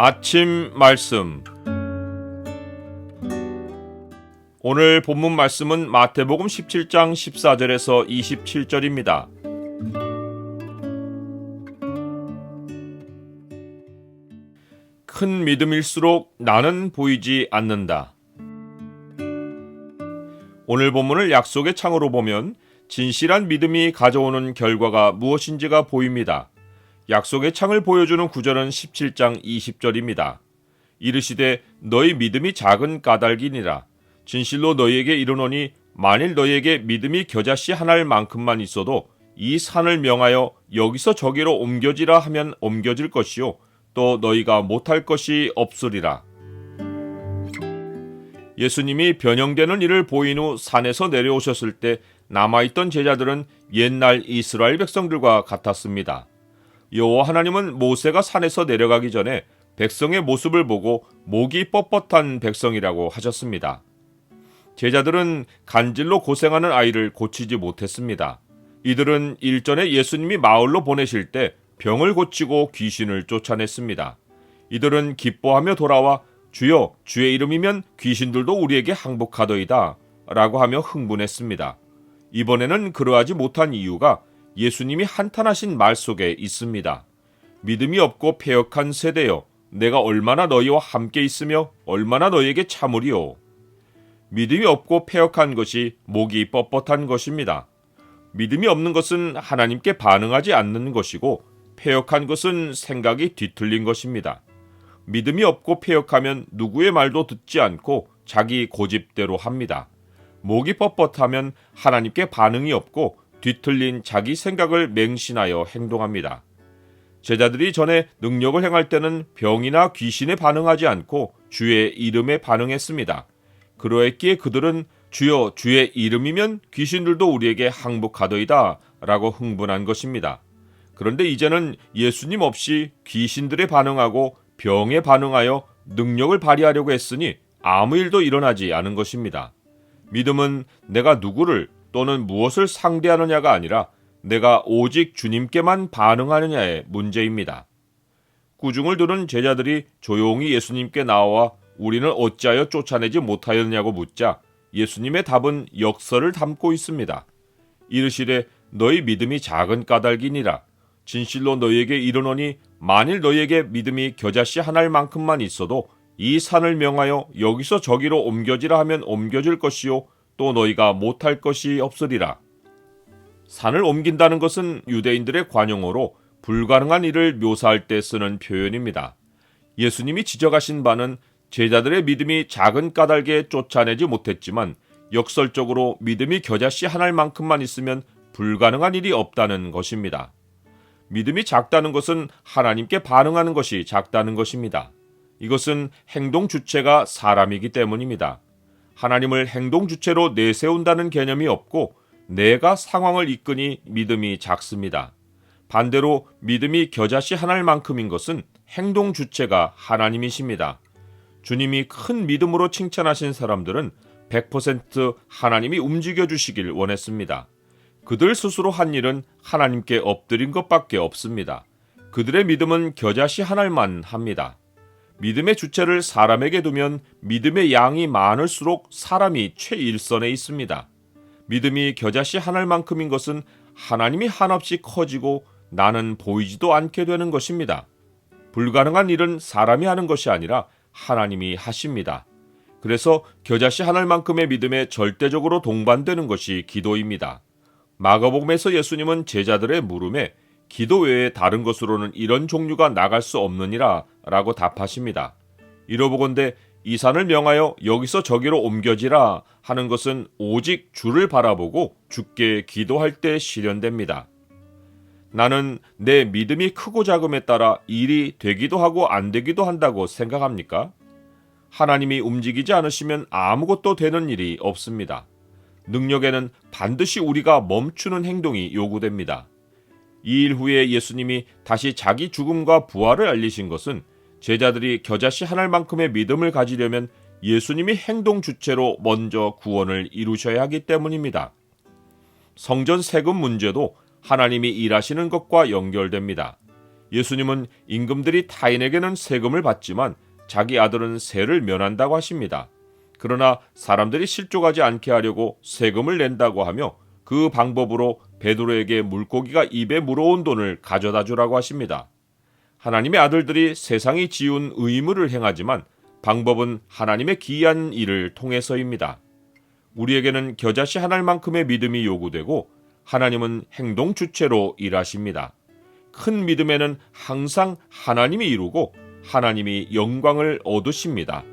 아침 말씀. 오늘 본문 말씀은 마태복음 17장 14절에서 27절입니다. 큰 믿음일수록 나는 보이지 않는다. 오늘 본문을 약속의 창으로 보면 진실한 믿음이 가져오는 결과가 무엇인지가 보입니다. 약속의 창을 보여주는 구절은 17장 20절입니다. 이르시되 너희 믿음이 작은 까닭이니라. 진실로 너희에게 이르노니 만일 너희에게 믿음이 겨자씨 하나일 만큼만 있어도 이 산을 명하여 여기서 저기로 옮겨지라 하면 옮겨질 것이요 또 너희가 못할 것이 없으리라. 예수님이 변형되는 일을 보인 후 산에서 내려오셨을 때 남아있던 제자들은 옛날 이스라엘 백성들과 같았습니다. 여호와 하나님은 모세가 산에서 내려가기 전에 백성의 모습을 보고 목이 뻣뻣한 백성이라고 하셨습니다. 제자들은 간질로 고생하는 아이를 고치지 못했습니다. 이들은 일전에 예수님이 마을로 보내실 때 병을 고치고 귀신을 쫓아냈습니다. 이들은 기뻐하며 돌아와 주여 주의 이름이면 귀신들도 우리에게 항복하더이다 라고 하며 흥분했습니다. 이번에는 그러하지 못한 이유가 예수님이 한탄하신 말 속에 있습니다. 믿음이 없고 패역한 세대여, 내가 얼마나 너희와 함께 있으며 얼마나 너희에게 참으리요. 믿음이 없고 패역한 것이 목이 뻣뻣한 것입니다. 믿음이 없는 것은 하나님께 반응하지 않는 것이고 패역한 것은 생각이 뒤틀린 것입니다. 믿음이 없고 패역하면 누구의 말도 듣지 않고 자기 고집대로 합니다. 목이 뻣뻣하면 하나님께 반응이 없고 뒤틀린 자기 생각을 맹신하여 행동합니다. 제자들이 전에 능력을 행할 때는 병이나 귀신에 반응하지 않고 주의 이름에 반응했습니다. 그러했기에 그들은 주여 주의 이름이면 귀신들도 우리에게 항복하더이다 라고 흥분한 것입니다. 그런데 이제는 예수님 없이 귀신들에 반응하고 병에 반응하여 능력을 발휘하려고 했으니 아무 일도 일어나지 않은 것입니다. 믿음은 내가 누구를 또는 무엇을 상대하느냐가 아니라 내가 오직 주님께만 반응하느냐의 문제입니다. 꾸중을 들은 제자들이 조용히 예수님께 나와 우리는 어찌하여 쫓아내지 못하였느냐고 묻자 예수님의 답은 역설을 담고 있습니다. 이르시되 너희 믿음이 작은 까닭이니라. 진실로 너희에게 이르노니 만일 너희에게 믿음이 겨자씨 하나일 만큼만 있어도 이 산을 명하여 여기서 저기로 옮겨지라 하면 옮겨질 것이요 또 너희가 못할 것이 없으리라. 산을 옮긴다는 것은 유대인들의 관용어로 불가능한 일을 묘사할 때 쓰는 표현입니다. 예수님이 지적하신 바는 제자들의 믿음이 작은 까닭에 쫓아내지 못했지만 역설적으로 믿음이 겨자씨 하나일 만큼만 있으면 불가능한 일이 없다는 것입니다. 믿음이 작다는 것은 하나님께 반응하는 것이 작다는 것입니다. 이것은 행동 주체가 사람이기 때문입니다. 하나님을 행동 주체로 내세운다는 개념이 없고 내가 상황을 이끄니 믿음이 작습니다. 반대로 믿음이 겨자씨 하나일 만큼인 것은 행동 주체가 하나님이십니다. 주님이 큰 믿음으로 칭찬하신 사람들은 100% 하나님이 움직여 주시길 원했습니다. 그들 스스로 한 일은 하나님께 엎드린 것밖에 없습니다. 그들의 믿음은 겨자씨 하나일만 합니다. 믿음의 주체를 사람에게 두면 믿음의 양이 많을수록 사람이 최일선에 있습니다. 믿음이 겨자씨 하나만큼인 것은 하나님이 한없이 커지고 나는 보이지도 않게 되는 것입니다. 불가능한 일은 사람이 하는 것이 아니라 하나님이 하십니다. 그래서 겨자씨 하나만큼의 믿음에 절대적으로 동반되는 것이 기도입니다. 마가복음에서 예수님은 제자들의 물음에 기도 외에 다른 것으로는 이런 종류가 나갈 수 없느니라 라고 답하십니다. 이러보건대 이 산을 명하여 여기서 저기로 옮겨지라 하는 것은 오직 주를 바라보고 주께 기도할 때 실현됩니다. 나는 내 믿음이 크고 작음에 따라 일이 되기도 하고 안 되기도 한다고 생각합니까? 하나님이 움직이지 않으시면 아무것도 되는 일이 없습니다. 능력에는 반드시 우리가 멈추는 행동이 요구됩니다. 이 일 후에 예수님이 다시 자기 죽음과 부활을 알리신 것은 제자들이 겨자씨 하나만큼의 믿음을 가지려면 예수님이 행동 주체로 먼저 구원을 이루셔야 하기 때문입니다. 성전 세금 문제도 하나님이 일하시는 것과 연결됩니다. 예수님은 임금들이 타인에게는 세금을 받지만 자기 아들은 세를 면한다고 하십니다. 그러나 사람들이 실족하지 않게 하려고 세금을 낸다고 하며 그 방법으로 베드로에게 물고기가 입에 물어온 돈을 가져다 주라고 하십니다. 하나님의 아들들이 세상이 지은 의무를 행하지만 방법은 하나님의 기이한 일을 통해서입니다. 우리에게는 겨자씨 한 알만큼의 믿음이 요구되고 하나님은 행동 주체로 일하십니다. 큰 믿음에는 항상 하나님이 이루고 하나님이 영광을 얻으십니다.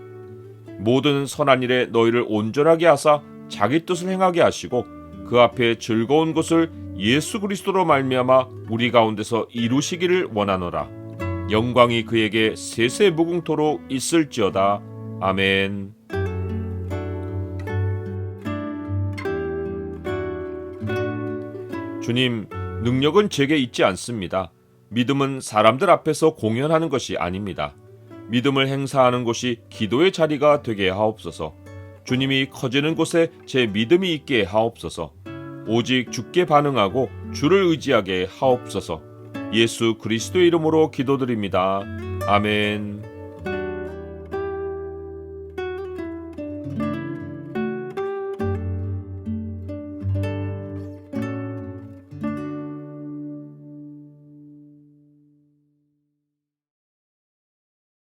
모든 선한 일에 너희를 온전하게 하사 자기 뜻을 행하게 하시고 그 앞에 즐거운 것을 예수 그리스도로 말미암아 우리 가운데서 이루시기를 원하노라. 영광이 그에게 세세무궁토록 있을지어다. 아멘. 주님, 능력은 제게 있지 않습니다. 믿음은 사람들 앞에서 공연하는 것이 아닙니다. 믿음을 행사하는 곳이 기도의 자리가 되게 하옵소서. 주님이 커지는 곳에 제 믿음이 있게 하옵소서. 오직 주께 반응하고 주를 의지하게 하옵소서. 예수 그리스도의 이름으로 기도드립니다. 아멘.